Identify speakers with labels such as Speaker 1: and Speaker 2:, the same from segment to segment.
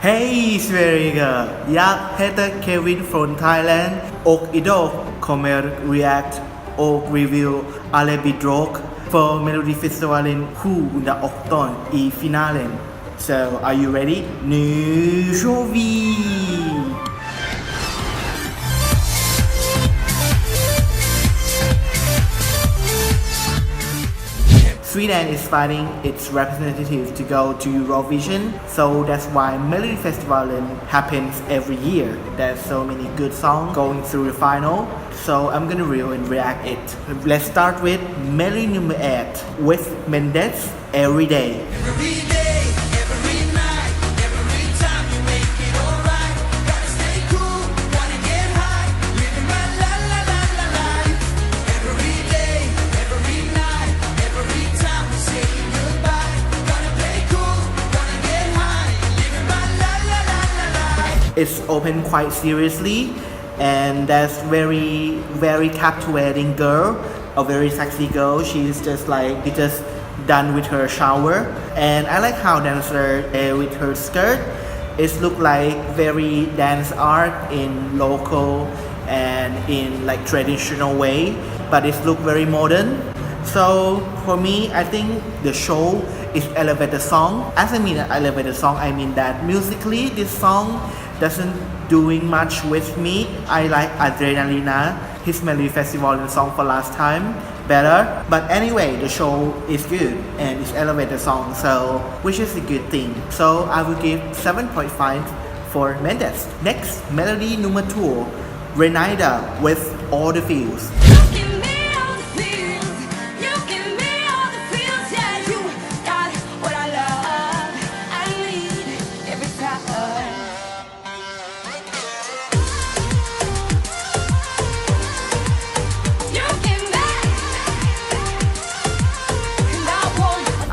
Speaker 1: Hej Sverige! Jag heter Kevin från Thailand och idag kommer react och review alla bidrag för Melodifestivalen 2018 i finalen. So, are you ready? Nu kör vi! Sweden is fighting its representative to go to Eurovision, so that's why Melodifestivalen happens every year. There's so many good songs going through the final, so I'm gonna review and react it. Let's start with Melody number 8 with Mendes, Every Day. It's open quite seriously, and that's very captivating girl, a very sexy girl. She's just done with her shower, and I like how dancer with her skirt. It look like very dance art in local and in like traditional way, but it look very modern. So for me, I think the show is elevate the song. As I mean elevate the song, I mean that musically this song doesn't doing much with me. I like Adrenalina, his Melodifestivalen song for last time, better. But anyway, the show is good and it's elevate the song, so which is a good thing. So I will give 7.5 for Mendes. Next, melody number 2, Renida with All the Feels.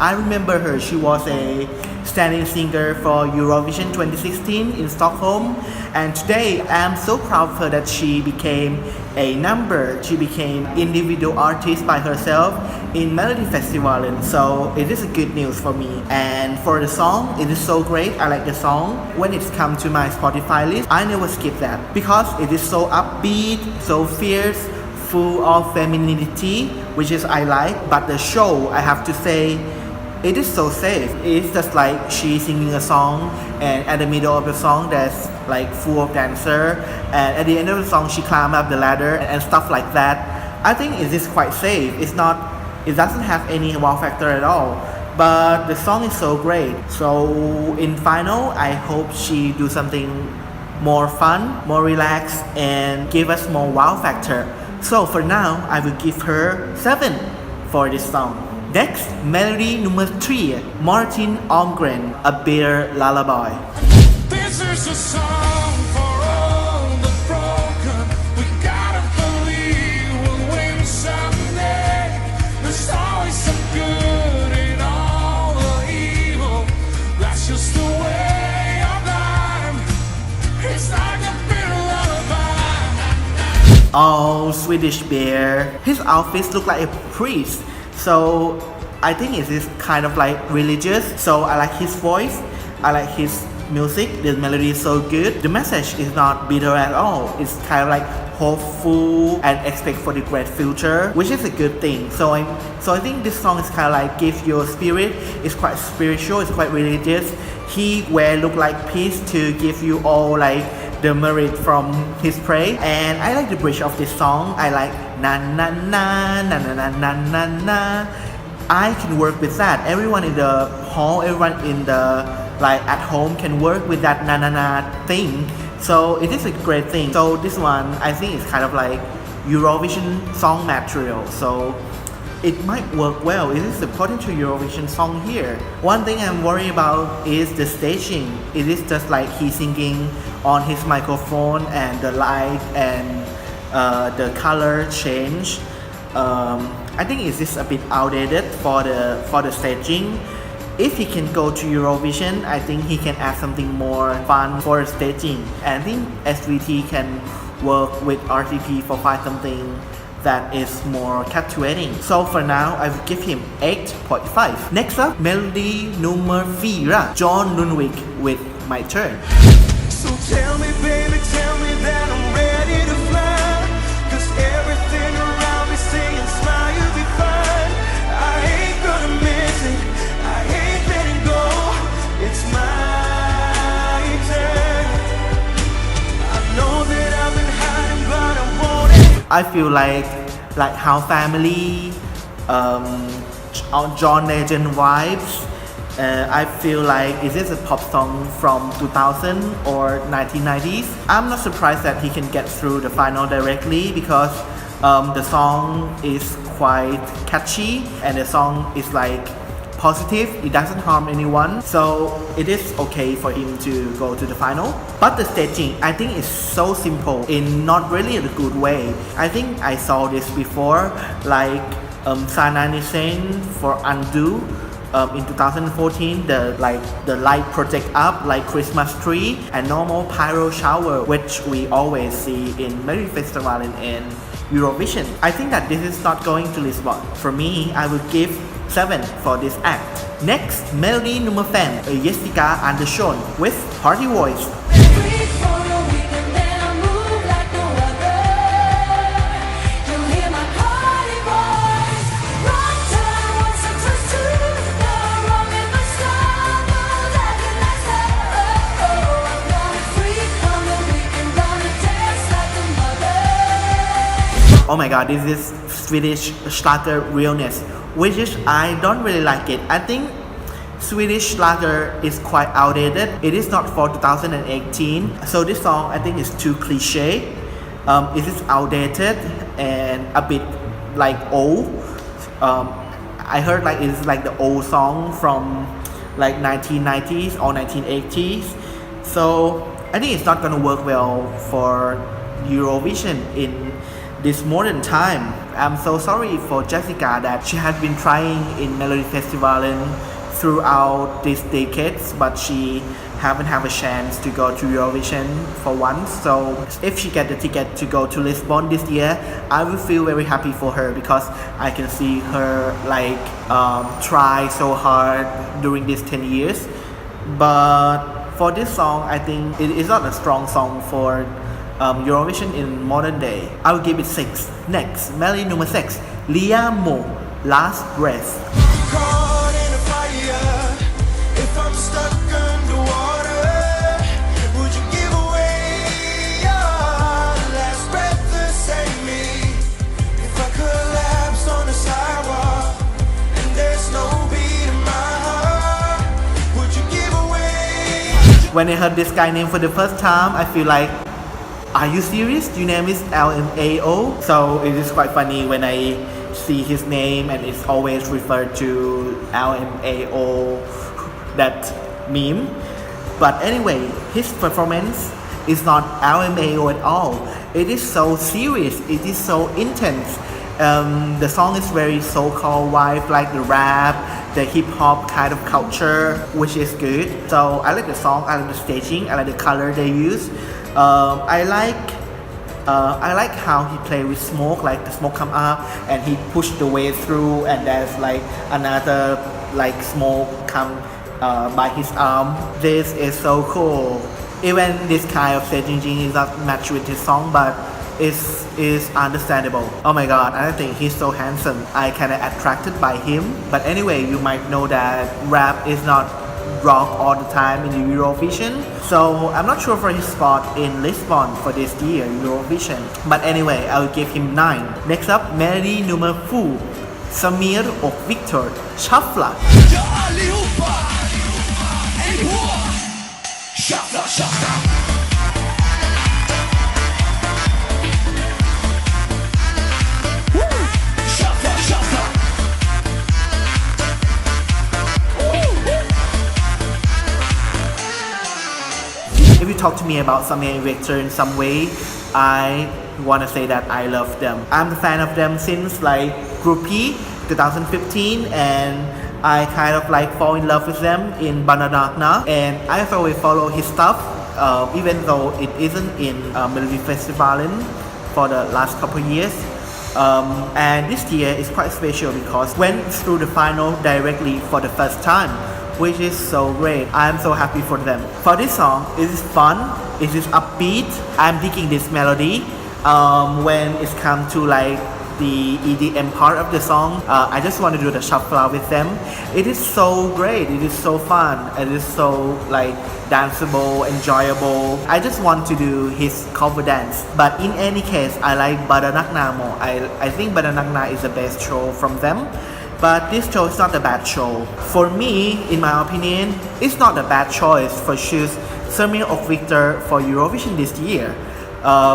Speaker 1: I remember her, she was a standing singer for Eurovision 2016 in Stockholm, and today I'm so proud of her that she became she became individual artist by herself in Melodifestivalen, so it is a good news for me. And for the song, it is so great, I like the song. When it's come to my Spotify list, I never skip that, because it is so upbeat, so fierce, full of femininity, which is I like. But the show, I have to say, it is so safe. It's just like she singing a song, and at the middle of the song there's like full of dancer, and at the end of the song she climb up the ladder and stuff like that. I think it is quite safe. It doesn't have any wow factor at all, but the song is so great. So in final, I hope she do something more fun, more relaxed, and give us more wow factor. So for now, I will give her 7 for this song. Next, melody number 3, Martin Almgren, A Bitter Lullaby.
Speaker 2: This is a song for all the broken. We gotta believe we'll win someday. There's always some good in all the evil. That's just the way of life. It's like a bitter lullaby.
Speaker 1: Oh, Swedish Bear. His outfits look like a priest. So I think it is kind of like religious. So I like his voice, I like his music, the melody is so good. The message is not bitter at all. It's kind of like hopeful and expect for the great future, which is a good thing. So I think this song is kind of like give your spirit. It's quite spiritual, it's quite religious. He look like peace to give you all like the merit from his praise. And I like the bridge of this song. I like na na na na na na na na na. I can work with that. Everyone in the hall, everyone in the like at home can work with that na na na thing. So it is a great thing. So this one I think is kind of like Eurovision song material. So it might work well. It is according to Eurovision song here. One thing I'm worried about is the staging. It is just like he's singing on his microphone, and the light and the color change. I think it is a bit outdated for the staging. If he can go to Eurovision, I think he can add something more fun for staging. And I think SVT can work with RTP for find something that is more captivating. So for now, I will give him 8.5. Next up, melody number 4, John Lundvik with my turn.
Speaker 2: So tell me, baby, tell me that I'm ready to fly. 'Cause everything around me saying smile, you'll be fine. I ain't gonna miss it, I ain't letting go. It's my turn. I know that I've been hiding, but I want it.
Speaker 1: I feel like how family, John Legend vibes. I feel like is this a pop song from 2000 or 1990s? I'm not surprised that he can get through the final directly because the song is quite catchy and the song is like positive, it doesn't harm anyone, so it is okay for him to go to the final. But the staging, I think is so simple in not really a good way. I think I saw this before, like Sana Nissen for Undo. In 2014, the light project up like Christmas tree and normal pyro shower, which we always see in Melodifestivalen and Eurovision. I think that this is not going to Lisbon. For me, I would give 7 for this act. Next, Melody nummer 5, Jessica Andersson with Party Voice. Oh my god, this is Swedish Schlager realness, which is I don't really like it. I think Swedish Schlager is quite outdated. It is not for 2018. So this song I think is too cliche. It is outdated and a bit like old. I heard like it's like the old song from like 1990s or 1980s. So I think it's not gonna work well for Eurovision in this modern time. I'm so sorry for Jessica that she has been trying in Melodifestivalen throughout these decades, but she haven't have a chance to go to Eurovision for once. So if she get the ticket to go to Lisbon this year, I will feel very happy for her because I can see her like try so hard during these 10 years. But for this song, I think it is not a strong song for Eurovision in modern day. I will give it 6. Next, Melody number 6, Liamo, Last Breath.
Speaker 2: Caught in a fire. If I'm stuck underwater, would you give away your last breath to save me? If I collapse on the sidewalk and there's no beat in my heart, would you give away?
Speaker 1: When I heard this guy name for the first time, I feel like, are you serious? Your name is LMAO? So it is quite funny when I see his name and it's always referred to LMAO, that meme. But anyway, his performance is not LMAO at all. It is so serious, it is so intense. The song is very so-called vibe, like the rap, the hip-hop kind of culture, which is good. So I like the song, I like the staging, I like the color they use. I like how he play with smoke, like the smoke come up and he push the way through and there's like another like smoke come by his arm. This is so cool. Even this kind of staging is not match with his song, but is understandable. Oh my god, I think he's so handsome. I kinda attracted by him. But anyway, you might know that rap is not rock all the time in the Eurovision, so I'm not sure for his spot in Lisbon for this year Eurovision. But anyway, I will give him 9. Next up, Melody nummer 4, Samir och Victor, Shuffla.
Speaker 2: Ja allihopa, är ni på? Shuffla, shuffla.
Speaker 1: If you talk to me about Samir and Victor in some way, I want to say that I love them. I'm a fan of them since like Group P 2015, and I kind of like fall in love with them in Bananakna, and I always follow his stuff, even though it isn't in Melodifestivalen for the last couple of years. And this year is quite special because went through the final directly for the first time, which is so great. I'm so happy for them. For this song, it is fun, it is upbeat. I'm digging this melody. When it's come to like the EDM part of the song, I just want to do the shuffle with them. It is so great, it is so fun, it is so like danceable, enjoyable. I just want to do his cover dance. But in any case, I like Bidrag more. I think Bidrag is the best show from them. But this show is not a bad show. For me, in my opinion, it's not a bad choice for choose Semir of Victor for Eurovision this year.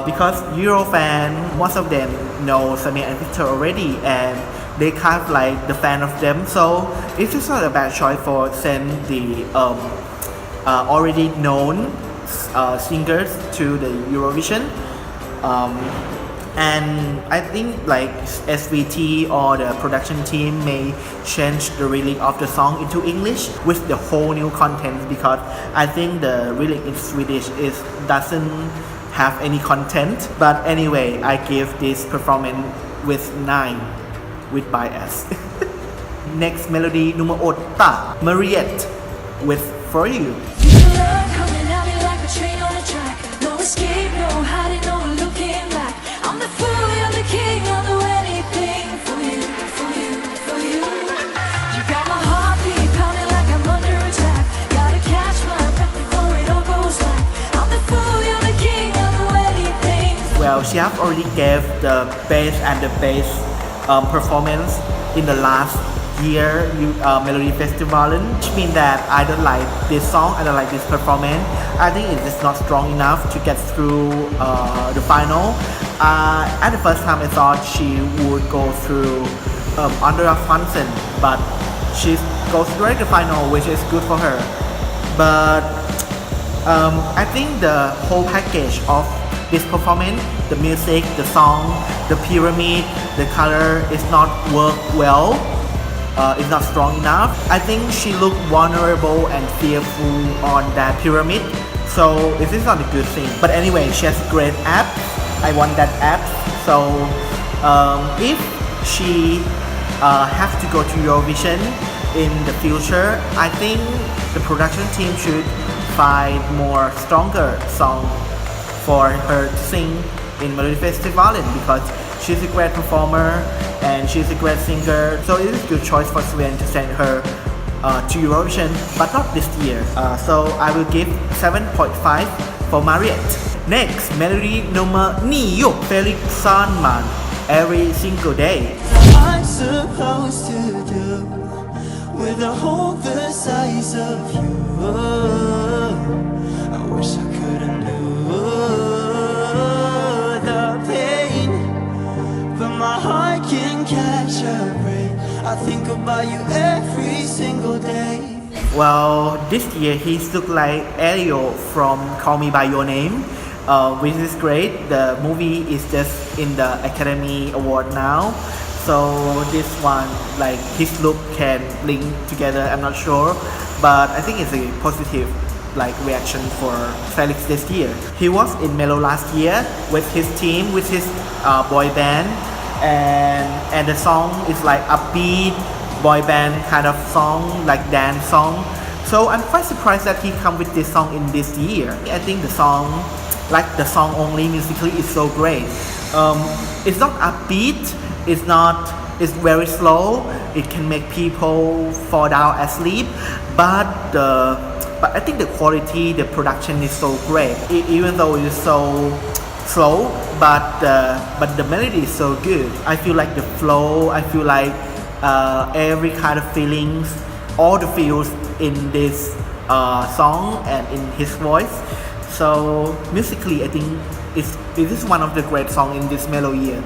Speaker 1: Because Euro fan, most of them know Semir and Victor already, and they kind of like the fan of them. So it's just not a bad choice for send the already known singers to the Eurovision. And I think like SVT or the production team may change the lyric of the song into English with the whole new content, because I think the lyric in Swedish doesn't have any content. But anyway, I give this performance with 9 with bias. Next melody number 8, Mariette with For You. Well, she have already gave the best and the best performance in the last year Melodifestivalen, which means that I don't like this song, I don't like this performance. I think it is not strong enough to get through the final. At the first time I thought she would go through under a function, but she goes straight to the final, which is good for her. But I think the whole package of this performance, the music, the song, the pyramid, the color is not work well. It's not strong enough. I think she looked vulnerable and fearful on that pyramid, so this is not a good thing. But anyway, she has great abs. I want that abs. So if she have to go to Eurovision in the future, I think the production team should find more stronger song for her to sing in Melodifestivalen, because she's a great performer and she's a great singer. So it is a good choice for Sweden to send her to Eurovision, but not this year. So I will give 7.5 for Mariette. Next, melody number 9, Felix Sandman, Every Single Day.
Speaker 3: I'm supposed to do with a hold the size of you. I wish I couldn't do the pain, but my heart can catch a break. I think about you every single day.
Speaker 1: Well, this year he looked like Elio from Call Me By Your Name, which is great. The movie is just in the Academy Award now, so this one, like his look can link together, I'm not sure, but I think it's a positive like reaction for Felix this year. He was in Melo last year with his team, with his boy band, and the song is like upbeat boy band kind of song, like dance song. So I'm quite surprised that he come with this song in this year. I think the song, like the song only musically, is so great. It's not upbeat, it's very slow, it can make people fall down asleep, but I think the quality, the production is so great. Even though it's so slow, but the melody is so good. I feel like the flow, I feel like every kind of feelings, all the feels in this song and in his voice. So musically, I think it is one of the great songs in this Melo year.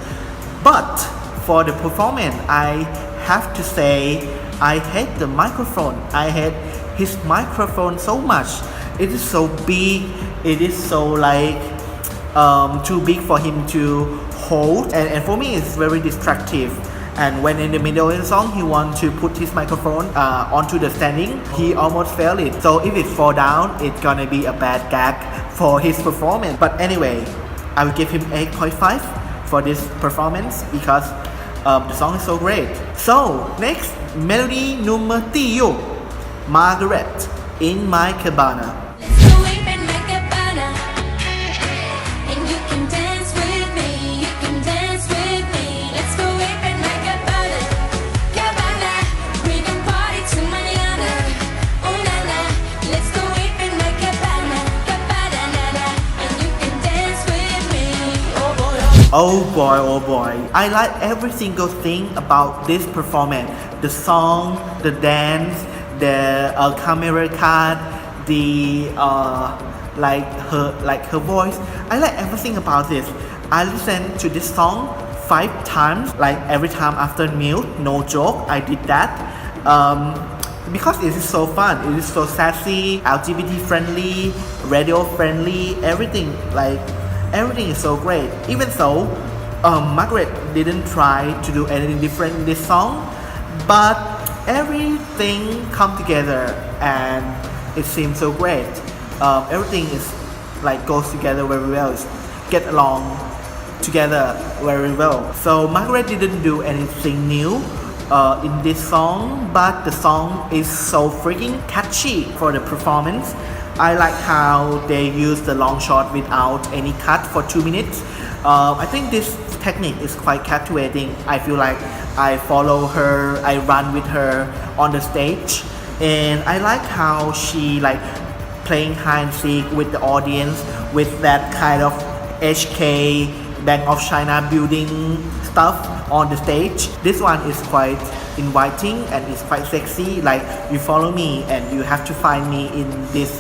Speaker 1: But for the performance, I have to say I hate the microphone. I hate his microphone so much. It is so big. It is so like too big for him to hold, and for me it's very distractive. And when in the middle of the song he wants to put his microphone onto the standing, he almost failed it. So if it fall down, it's gonna be a bad gag for his performance. But anyway, I will give him 8.5 for this performance because the song is so great. So next, melody number 10, Margaret in my cabana.
Speaker 4: Let's go ape and make a banner. And you can dance with me, you can dance with me. Let's go ape and make a banner. Cabana, we can party to mañana. Oh na na, let's go ape and make a banner. Cabana na na, and you can dance with me. Oh boy,
Speaker 1: Oh boy, oh boy. I like every single thing about this performance. The song, the dance, the camera card, the her voice. I like everything about this. I listened to this song 5 times, like every time after meal. No joke, I did that. Because it is so fun. It is so sassy, LGBT friendly, radio friendly, everything is so great. Even so, Margaret didn't try to do anything different in this song, but everything come together and it seems so great. Everything is goes together very well. Get along together very well. So Margaret didn't do anything new in this song, but the song is so freaking catchy for the performance. I like how they use the long shot without any cut for 2 minutes. I think this technique is quite captivating. I feel like I follow her, I run with her on the stage, and I like how she playing hide and seek with the audience with that kind of HK Bank of China building stuff on the stage. This one is quite inviting and it's quite sexy. Like, you follow me and you have to find me in this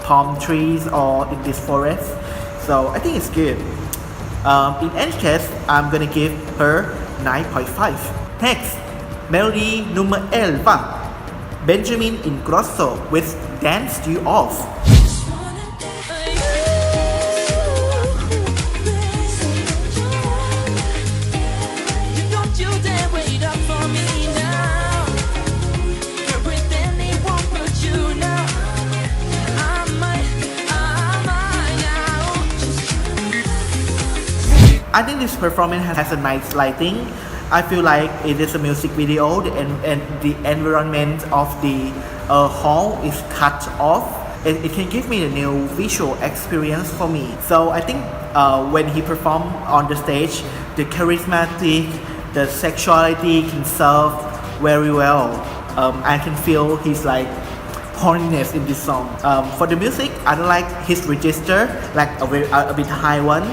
Speaker 1: palm trees or in this forest. So I think it's good. In any case, I'm gonna give her 9.5. Next, melody number 11, Benjamin Ingrosso with Dance You Off. I think this performance has a nice lighting. I feel like it is a music video and the environment of the hall is cut off. It can give me a new visual experience for me. So I think when he performed on the stage, the charismatic, the sexuality can serve very well. I can feel his horniness in this song. For the music, I don't like his register, a bit high one.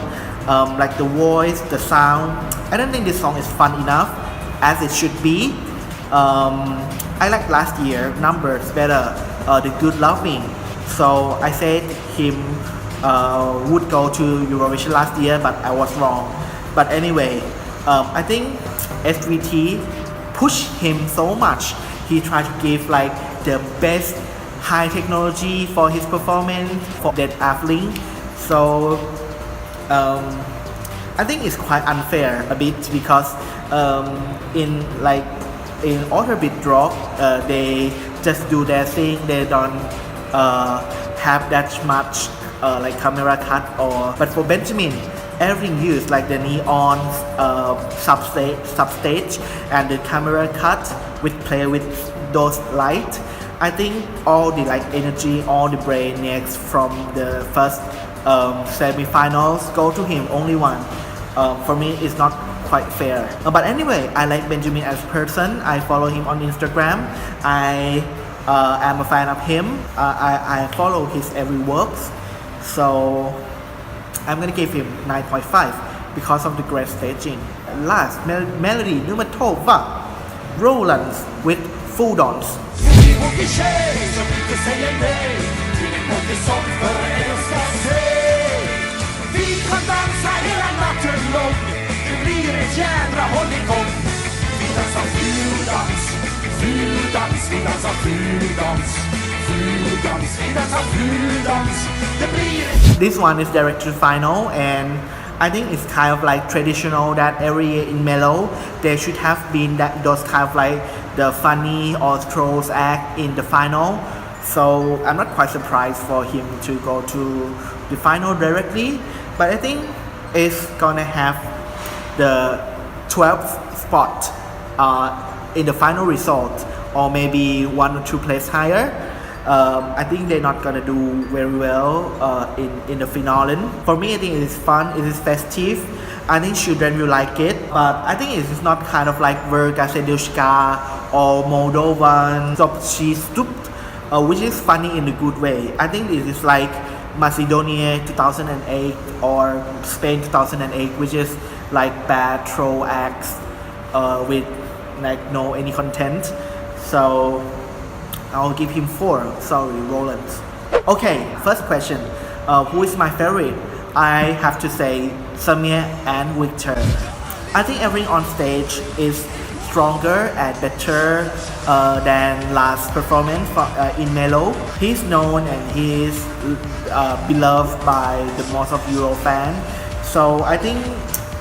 Speaker 1: The voice, the sound. I don't think this song is fun enough as it should be. I like last year numbers better, the Good Loving. So I said him would go to Eurovision last year, but I was wrong. But anyway, I think SVT pushed him so much. He tried to give the best high technology for his performance for that Affling. So I think it's quite unfair a bit because in other bidrag they just do their thing. They don't have that much camera cut but for Benjamin, everything used the neon substage and the camera cut with play with those lights. I think all the energy, all the brainiacs from the first semi-finals go to him, only one. For me, it's not quite fair. But anyway, I like Benjamin as a person. I follow him on Instagram. I am a fan of him. I follow his every works. So I'm gonna give him 9.5 because of the great staging. Last, melody number 12, Roland with Full Dance.
Speaker 2: kan dansa hela natten lång. Det blir en jädra hålligång. Vi dansar fuldans, fuldans. Vi dansar fuldans, fuldans. Vi dansar fuldans. Det blir en...
Speaker 1: This one is direct to final, and I think it's kind of traditional that every year in Melo there should have been those kind of the funny or trolls act in the final. So I'm not quite surprised for him to go to the final directly, but I think it's gonna have the 12th spot in the final result or maybe 1 or 2 places higher. I think they're not gonna do very well in the finale. For me, I think it is fun, it is festive. I think children will like it, but I think it is not kind of like Verga Sedushka or Moldovan Zopchi Stup, which is funny in a good way. I think it is like Macedonia 2008 or Spain 2008, which is like bad troll acts with like no any content. So I'll give him 4. Sorry, Roland. Okay, first question. Who is my favorite? I have to say Samir and Victor. I think everything on stage is stronger and better than last performance in Melo. He's known and he's beloved by the most of Euro fan. So I think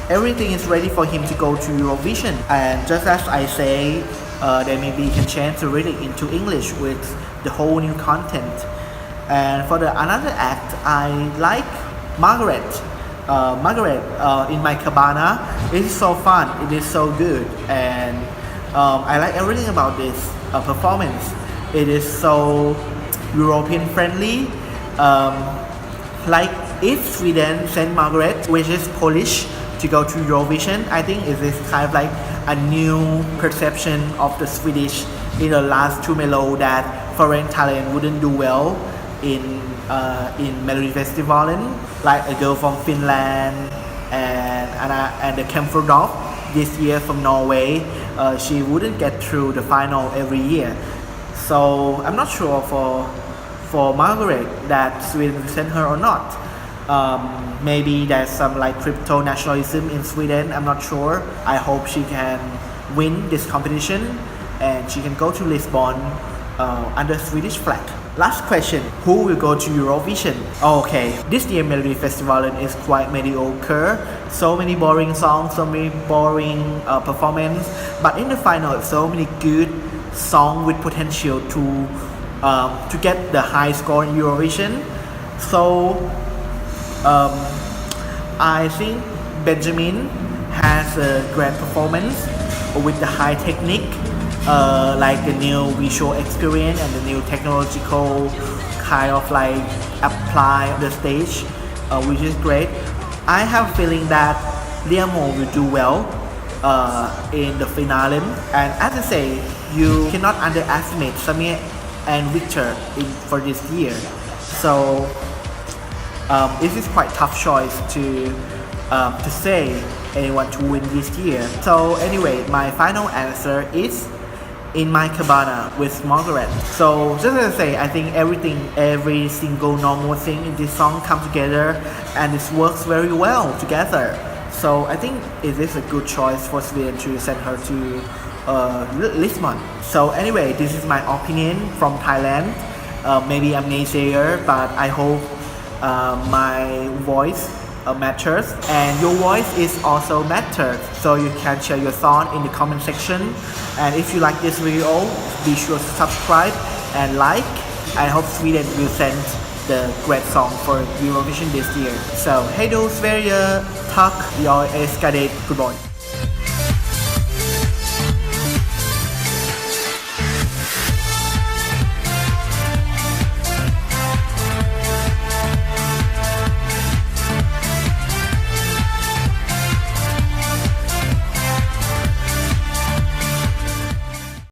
Speaker 1: everything is ready for him to go to Eurovision. And just as I say, then maybe he can change the lyric into English with the whole new content. And for the another act, I like Margaret. Margaret in my cabana. It is so fun. It is so good, and I like everything about this performance. It is so European friendly. Like if Sweden sent Margaret, which is Polish, to go to Eurovision, I think it is kind of like a new perception of the Swedish in the last 2 Melo that foreign talent wouldn't do well in Melodifestivalen, like a girl from Finland and the Kemfordorf this year from Norway. She wouldn't get through the final every year. So I'm not sure for Margaret that Sweden will send her or not. Maybe there's some like crypto nationalism in Sweden, I'm not sure. I hope she can win this competition and she can go to Lisbon under Swedish flag. Last question, who will go to Eurovision? Okay, this year Melodifestivalen is quite mediocre. So many boring songs, so many boring performance. But in the final, so many good songs with potential to get the high score in Eurovision. So I think Benjamin has a great performance with the high technique, like the new visual experience and the new technological kind of like apply on the stage, which is great. I have a feeling that Liamo will do well in the finale. And as I say, you cannot underestimate Samir and Victor for this year. So this is quite tough choice to say anyone to win this year. So anyway, my final answer is In My Cabana with Margaret. So just as I say, I think every single normal thing in this song comes together and it works very well together. So I think it is a good choice for Sweden to send her to Lisbon. So anyway, this is my opinion from Thailand. Maybe I'm naysayer, but I hope my voice matters and your voice is also matters, so you can share your thought in the comment section. And if you like this video, be sure to subscribe and like. I hope Sweden will send the great song for Eurovision this year. So hej då Sverige, tack, jag älskar dig, goodbye.